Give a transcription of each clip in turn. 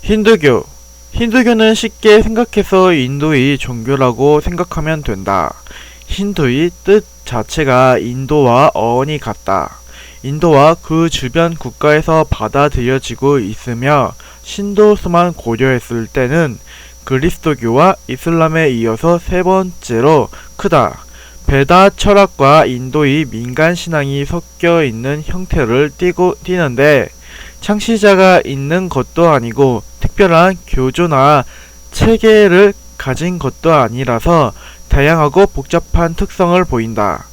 힌두교. 힌두교는 쉽게 생각해서 인도의 종교라고 생각하면 된다. 힌두의 뜻 자체가 인도와 어원이 같다. 인도와 그 주변 국가에서 받아들여지고 있으며 신도수만 고려했을 때는 그리스도교와 이슬람에 이어서 세 번째로 크다. 베다 철학과 인도의 민간 신앙이 섞여 있는 형태를 띠는데 창시자가 있는 것도 아니고 특별한 교조나 체계를 가진 것도 아니라서 다양하고 복잡한 특성을 보인다.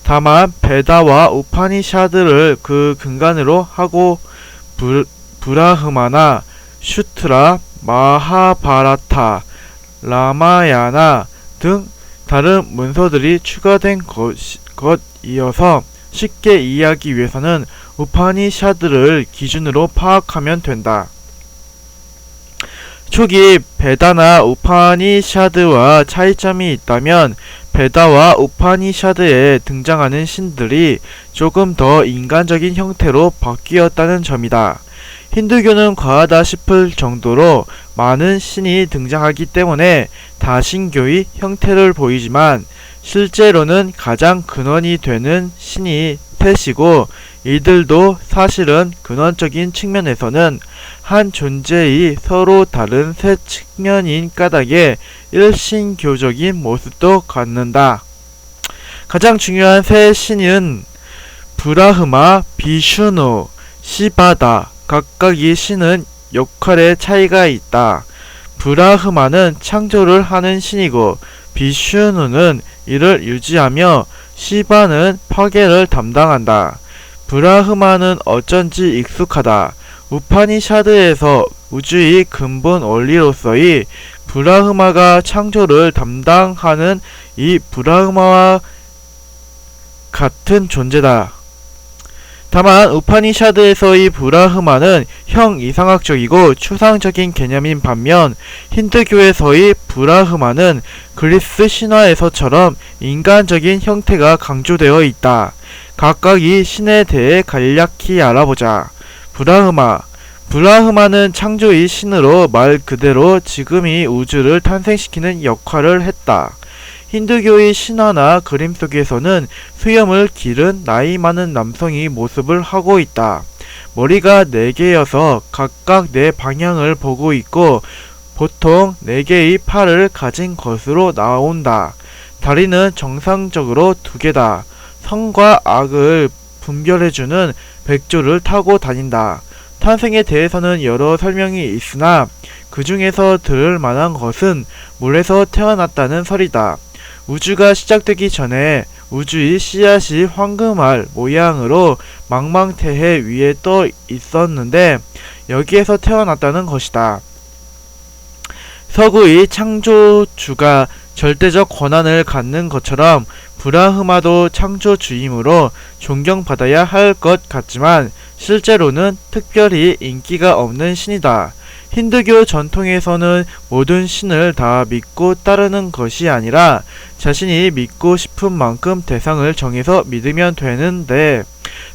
다만 베다와 우파니샤드를 그 근간으로 하고 브라흐마나 슈트라, 마하바라타, 라마야나 등 다른 문서들이 추가된 것이어서 쉽게 이해하기 위해서는 우파니샤드를 기준으로 파악하면 된다. 초기 베다나 우파니샤드와 차이점이 있다면 베다와 우파니샤드에 등장하는 신들이 조금 더 인간적인 형태로 바뀌었다는 점이다. 힌두교는 과하다 싶을 정도로 많은 신이 등장하기 때문에 다신교의 형태를 보이지만 실제로는 가장 근원이 되는 신이 셋이고 이들도 사실은 근원적인 측면에서는 한 존재의 서로 다른 세 측면인 까닭에 일신교적인 모습도 갖는다. 가장 중요한 세 신은 브라흐마, 비슈누, 시바다. 각각의 신은 역할의 차이가 있다. 브라흐마는 창조를 하는 신이고 비슈누는 이를 유지하며 시바는 파괴를 담당한다. 브라흐마는 어쩐지 익숙하다. 우파니샤드에서 우주의 근본 원리로서의 브라흐마가 창조를 담당하는 이 브라흐마와 같은 존재다. 다만 우파니샤드에서의 브라흐마는 형이상학적이고 추상적인 개념인 반면 힌두교에서의 브라흐마는 그리스 신화에서처럼 인간적인 형태가 강조되어 있다. 각각의 신에 대해 간략히 알아보자. 브라흐마는 창조의 신으로 말 그대로 지금의 우주를 탄생시키는 역할을 했다. 힌두교의 신화나 그림 속에서는 수염을 기른 나이 많은 남성이 모습을 하고 있다. 머리가 4개여서 각각 4방향을 보고 있고 보통 4개의 팔을 가진 것으로 나온다. 다리는 정상적으로 2개다. 선과 악을 분별해주는 백조를 타고 다닌다. 탄생에 대해서는 여러 설명이 있으나 그 중에서 들을 만한 것은 물에서 태어났다는 설이다. 우주가 시작되기 전에 우주의 씨앗이 황금알 모양으로 망망대해 위에 떠 있었는데 여기에서 태어났다는 것이다. 서구의 창조주가 절대적 권한을 갖는 것처럼 브라흐마도 창조주이므로 존경받아야 할 것 같지만 실제로는 특별히 인기가 없는 신이다. 힌두교 전통에서는 모든 신을 다 믿고 따르는 것이 아니라 자신이 믿고 싶은 만큼 대상을 정해서 믿으면 되는데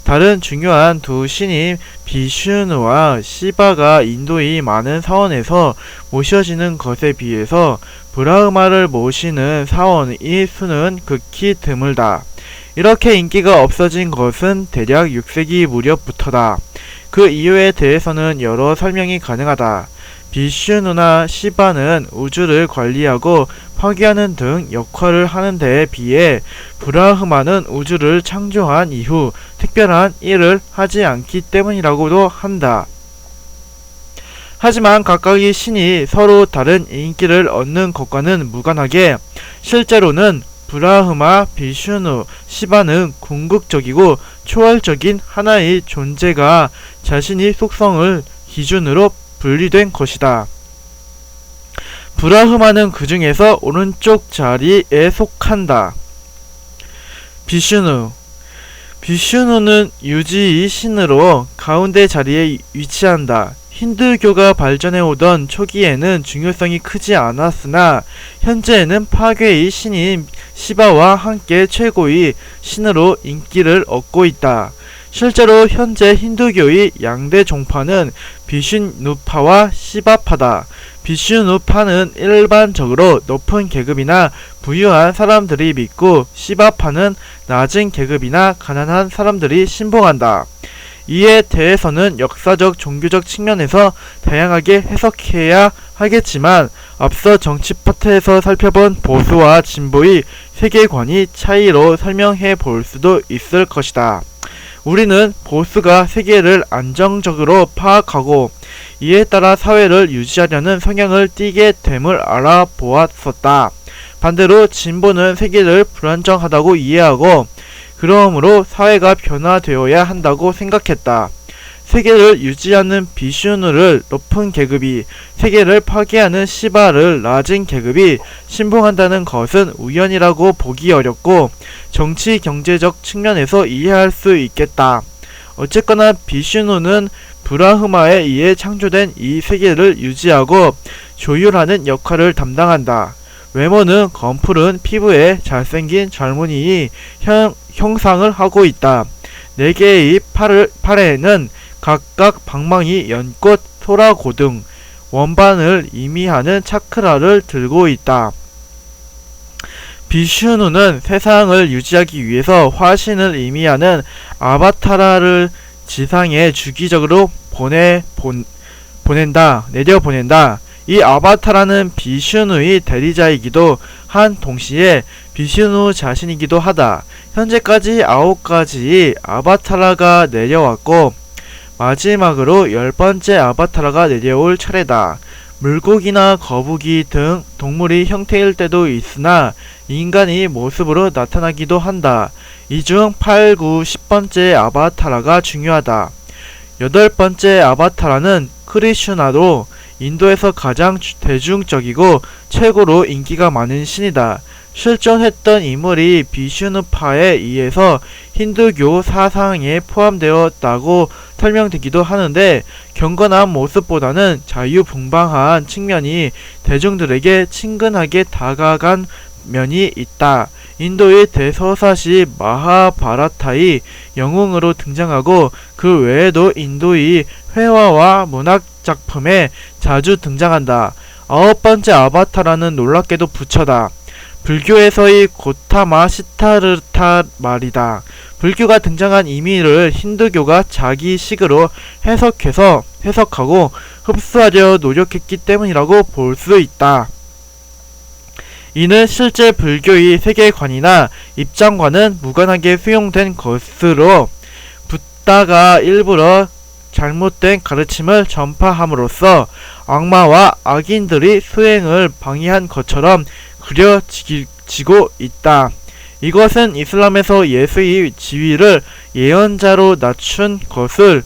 다른 중요한 두 신인 비슈누와 시바가 인도의 많은 사원에서 모셔지는 것에 비해서 브라흐마를 모시는 사원의 수는 극히 드물다. 이렇게 인기가 없어진 것은 대략 6세기 무렵부터다. 그 이유에 대해서는 여러 설명이 가능하다. 비슈누나 시바는 우주를 관리하고 파괴하는 등 역할을 하는 데에 비해 브라흐마는 우주를 창조한 이후 특별한 일을 하지 않기 때문이라고도 한다. 하지만 각각의 신이 서로 다른 인기를 얻는 것과는 무관하게 실제로는 브라흐마, 비슈누, 시바는 궁극적이고 초월적인 하나의 존재가 자신의 속성을 기준으로 분리된 것이다. 브라흐마는 그 중에서 오른쪽 자리에 속한다. 비슈누는 유지의 신으로 가운데 자리에 위치한다. 힌두교가 발전해오던 초기에는 중요성이 크지 않았으나 현재에는 파괴의 신인 시바와 함께 최고의 신으로 인기를 얻고 있다. 실제로 현재 힌두교의 양대 종파는 비슈누파와 시바파다. 비슈누파는 일반적으로 높은 계급이나 부유한 사람들이 믿고 시바파는 낮은 계급이나 가난한 사람들이 신봉한다. 이에 대해서는 역사적 종교적 측면에서 다양하게 해석해야 하겠지만 앞서 정치 파트에서 살펴본 보수와 진보의 세계관이 차이로 설명해 볼 수도 있을 것이다. 우리는 보수가 세계를 안정적으로 파악하고 이에 따라 사회를 유지하려는 성향을 띠게 됨을 알아보았었다. 반대로 진보는 세계를 불안정하다고 이해하고 그러므로 사회가 변화되어야 한다고 생각했다. 세계를 유지하는 비슈누를 높은 계급이, 세계를 파괴하는 시바를 낮은 계급이 신봉한다는 것은 우연이라고 보기 어렵고 정치 경제적 측면에서 이해할 수 있겠다. 어쨌거나 비슈누는 브라흐마에 의해 창조된 이 세계를 유지하고 조율하는 역할을 담당한다. 외모는 검푸른 피부에 잘생긴 젊은이의 형상을 하고 있다. 4개의 팔에는 각각 방망이, 연꽃, 소라고등, 원반을 의미하는 차크라를 들고 있다. 비슈누는 세상을 유지하기 위해서 화신을 의미하는 아바타라를 지상에 주기적으로 내려보낸다. 이 아바타라는 비슈누의 대리자이기도 한 동시에 비슈누 자신이기도 하다. 현재까지 9가지의 아바타라가 내려왔고 마지막으로 10번째 아바타라가 내려올 차례다. 물고기나 거북이 등 동물의 형태일 때도 있으나 인간의 모습으로 나타나기도 한다. 이 중 8, 9, 10번째 아바타라가 중요하다. 8번째 아바타라는 크리슈나로 인도에서 가장 대중적이고 최고로 인기가 많은 신이다. 실존했던 인물이 비슈누파에 의해서 힌두교 사상에 포함되었다고 설명되기도 하는데 경건한 모습보다는 자유분방한 측면이 대중들에게 친근하게 다가간 면이 있다. 인도의 대서사시 마하바라타의 영웅으로 등장하고 그 외에도 인도의 회화와 문학작품에 자주 등장한다. 9번째 아바타라는 놀랍게도 부처다. 불교에서의 고타마 시타르타 말이다. 불교가 등장한 의미를 힌두교가 자기식으로 해석하고 흡수하려 노력했기 때문이라고 볼 수 있다. 이는 실제 불교의 세계관이나 입장과는 무관하게 수용된 것으로 붓다가 일부러 잘못된 가르침을 전파함으로써 악마와 악인들이 수행을 방해한 것처럼 그려지고 있다. 이것은 이슬람에서 예수의 지위를 예언자로 낮춘 것을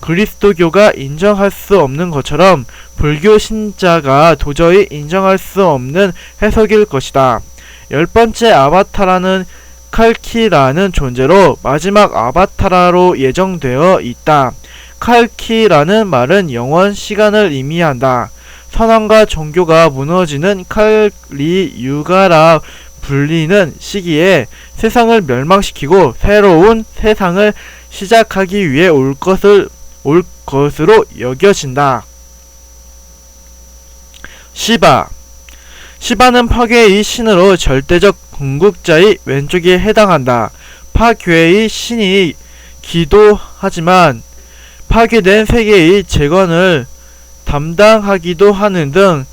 그리스도교가 인정할 수 없는 것처럼 불교 신자가 도저히 인정할 수 없는 해석일 것이다. 10번째 아바타라는 칼키라는 존재로 마지막 아바타라로 예정되어 있다. 칼키라는 말은 영원 시간을 의미한다. 선왕과 종교가 무너지는 칼리 유가라 불리는 시기에 세상을 멸망시키고 새로운 세상을 시작하기 위해 올 것으로 여겨진다. 시바는 파괴의 신으로 절대적 궁극자의 왼쪽에 해당한다. 파괴의 신이 기도하지만 파괴된 세계의 재건을 담당하기도 하는 등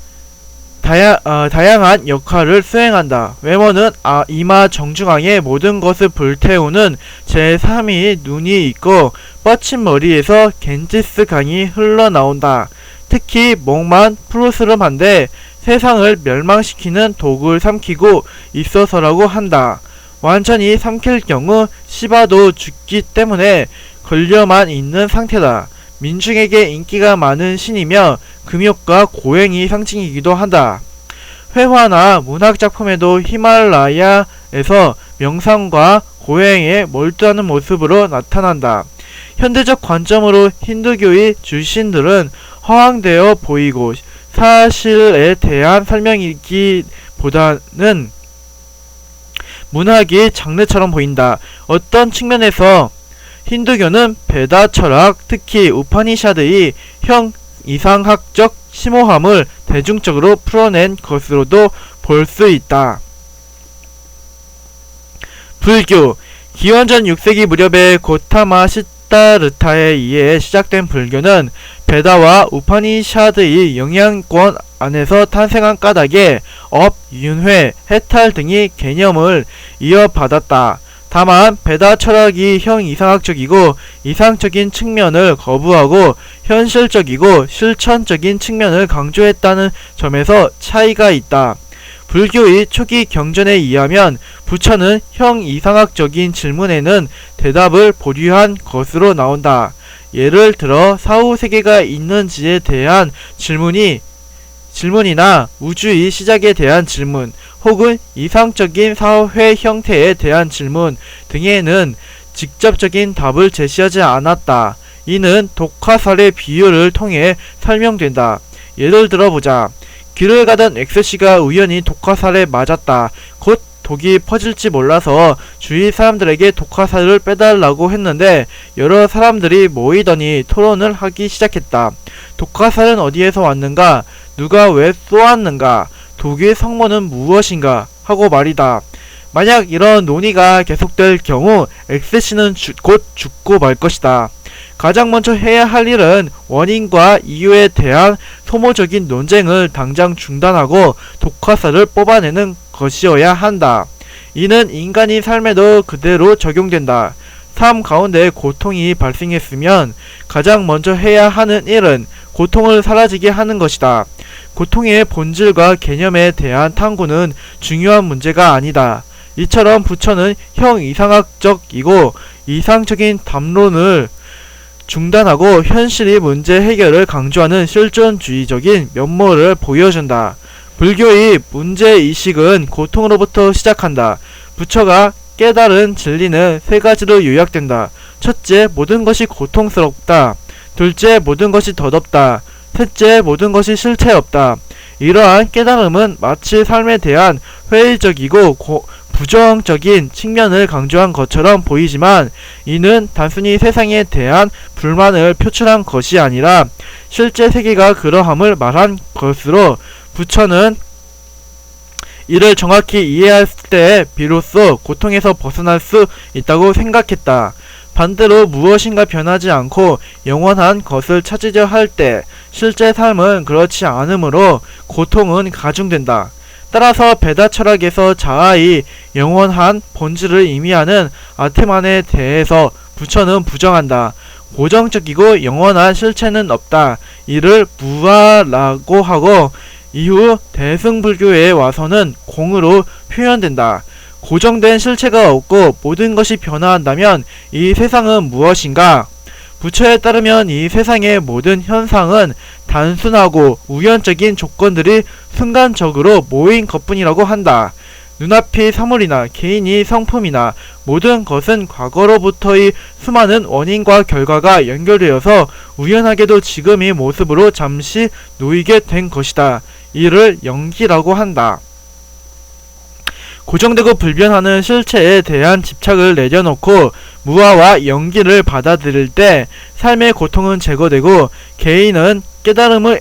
다양한 역할을 수행한다. 외모는 이마 정중앙에 모든 것을 불태우는 제3의 눈이 있고 뻗친 머리에서 겐지스 강이 흘러나온다. 특히 목만 푸르스름한데 세상을 멸망시키는 독을 삼키고 있어서라고 한다. 완전히 삼킬 경우 시바도 죽기 때문에 걸려만 있는 상태다. 민중에게 인기가 많은 신이며 금욕과 고행이 상징이기도 한다. 회화나 문학작품에도 히말라야에서 명상과 고행에 몰두하는 모습으로 나타난다. 현대적 관점으로 힌두교의 주신들은 허황되어 보이고 사실에 대한 설명이기보다는 문학이 장르처럼 보인다. 어떤 측면에서 힌두교는 베다 철학, 특히 우파니샤드의 형 이상학적 심오함을 대중적으로 풀어낸 것으로도 볼 수 있다. 불교 기원전 6세기 무렵에 고타마 시다르타에 의해 시작된 불교는 베다와 우파니샤드의 영향권 안에서 탄생한 까닭에 업, 윤회, 해탈 등의 개념을 이어받았다. 다만 베다 철학이 형 이상학적이고 이상적인 측면을 거부하고 현실적이고 실천적인 측면을 강조했다는 점에서 차이가 있다. 불교의 초기 경전에 의하면 부처는 형 이상학적인 질문에는 대답을 보류한 것으로 나온다. 예를 들어 사후세계가 있는지에 대한 질문이나 우주의 시작에 대한 질문, 혹은 이상적인 사회 형태에 대한 질문 등에는 직접적인 답을 제시하지 않았다. 이는 독화살의 비유를 통해 설명된다. 예를 들어보자. 길을 가던 X씨가 우연히 독화살에 맞았다. 곧 독이 퍼질지 몰라서 주위 사람들에게 독화살을 빼달라고 했는데 여러 사람들이 모이더니 토론을 하기 시작했다. 독화살은 어디에서 왔는가? 누가 왜 쏘았는가? 독의 성모는 무엇인가? 하고 말이다. 만약 이런 논의가 계속될 경우 X씨는 곧 죽고 말 것이다. 가장 먼저 해야 할 일은 원인과 이유에 대한 소모적인 논쟁을 당장 중단하고 독화살을 뽑아내는 것이어야 한다. 이는 인간의 삶에도 그대로 적용된다. 삶 가운데 고통이 발생했으면 가장 먼저 해야 하는 일은 고통을 사라지게 하는 것이다. 고통의 본질과 개념에 대한 탐구는 중요한 문제가 아니다. 이처럼 부처는 형 이상학적이고 이상적인 담론을 중단하고 현실의 문제 해결을 강조하는 실존주의적인 면모를 보여준다. 불교의 문제의식은 고통으로부터 시작한다. 부처가 깨달은 진리는 세 가지로 요약된다. 첫째, 모든 것이 고통스럽다. 둘째, 모든 것이 덧없다. 셋째, 모든 것이 실체없다. 이러한 깨달음은 마치 삶에 대한 회의적이고 부정적인 측면을 강조한 것처럼 보이지만 이는 단순히 세상에 대한 불만을 표출한 것이 아니라 실제 세계가 그러함을 말한 것으로 부처는 이를 정확히 이해할 때 비로소 고통에서 벗어날 수 있다고 생각했다. 반대로 무엇인가 변하지 않고 영원한 것을 찾으려 할 때 실제 삶은 그렇지 않으므로 고통은 가중된다. 따라서 베다 철학에서 자아의 영원한 본질을 의미하는 아트만에 대해서 부처는 부정한다. 고정적이고 영원한 실체는 없다. 이를 무아라고 하고 이후 대승불교에 와서는 공으로 표현된다. 고정된 실체가 없고 모든 것이 변화한다면 이 세상은 무엇인가? 부처에 따르면 이 세상의 모든 현상은 단순하고 우연적인 조건들이 순간적으로 모인 것뿐이라고 한다. 눈앞의 사물이나 개인의 성품이나 모든 것은 과거로부터의 수많은 원인과 결과가 연결되어서 우연하게도 지금의 모습으로 잠시 놓이게 된 것이다. 이를 영기라고 한다. 고정되고 불변하는 실체에 대한 집착을 내려놓고 무아와 영기를 받아들일 때 삶의 고통은 제거되고 개인은 깨달음에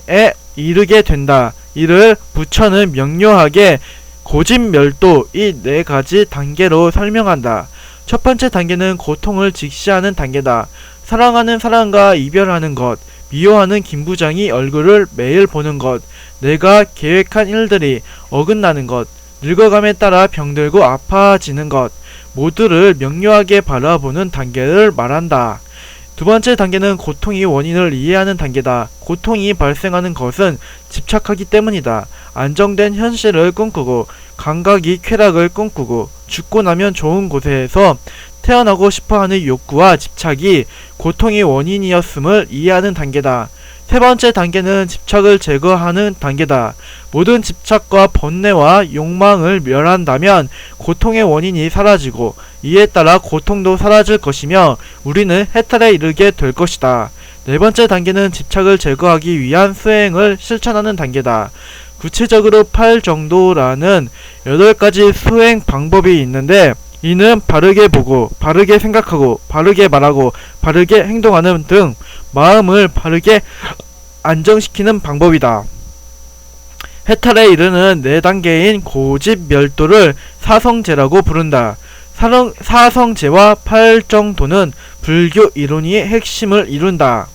이르게 된다. 이를 부처는 명료하게 고진멸도 이 네 가지 단계로 설명한다. 첫 번째 단계는 고통을 직시하는 단계다. 사랑하는 사람과 이별하는 것, 미워하는 김부장이 얼굴을 매일 보는 것, 내가 계획한 일들이 어긋나는 것, 늙어감에 따라 병들고 아파지는 것 모두를 명료하게 바라보는 단계를 말한다. 두 번째 단계는 고통의 원인을 이해하는 단계다. 고통이 발생하는 것은 집착하기 때문이다. 안정된 현실을 꿈꾸고 감각이 쾌락을 꿈꾸고 죽고 나면 좋은 곳에서 태어나고 싶어하는 욕구와 집착이 고통의 원인이었음을 이해하는 단계다. 세 번째 단계는 집착을 제거하는 단계다. 모든 집착과 번뇌와 욕망을 멸한다면 고통의 원인이 사라지고 이에 따라 고통도 사라질 것이며 우리는 해탈에 이르게 될 것이다. 네 번째 단계는 집착을 제거하기 위한 수행을 실천하는 단계다. 구체적으로 8정도라는 8가지 수행 방법이 있는데 이는 바르게 보고, 바르게 생각하고, 바르게 말하고, 바르게 행동하는 등 마음을 바르게 안정시키는 방법이다. 해탈에 이르는 4단계인 고집멸도를 사성제라고 부른다. 사성제와 팔정도는 불교 이론의 핵심을 이룬다.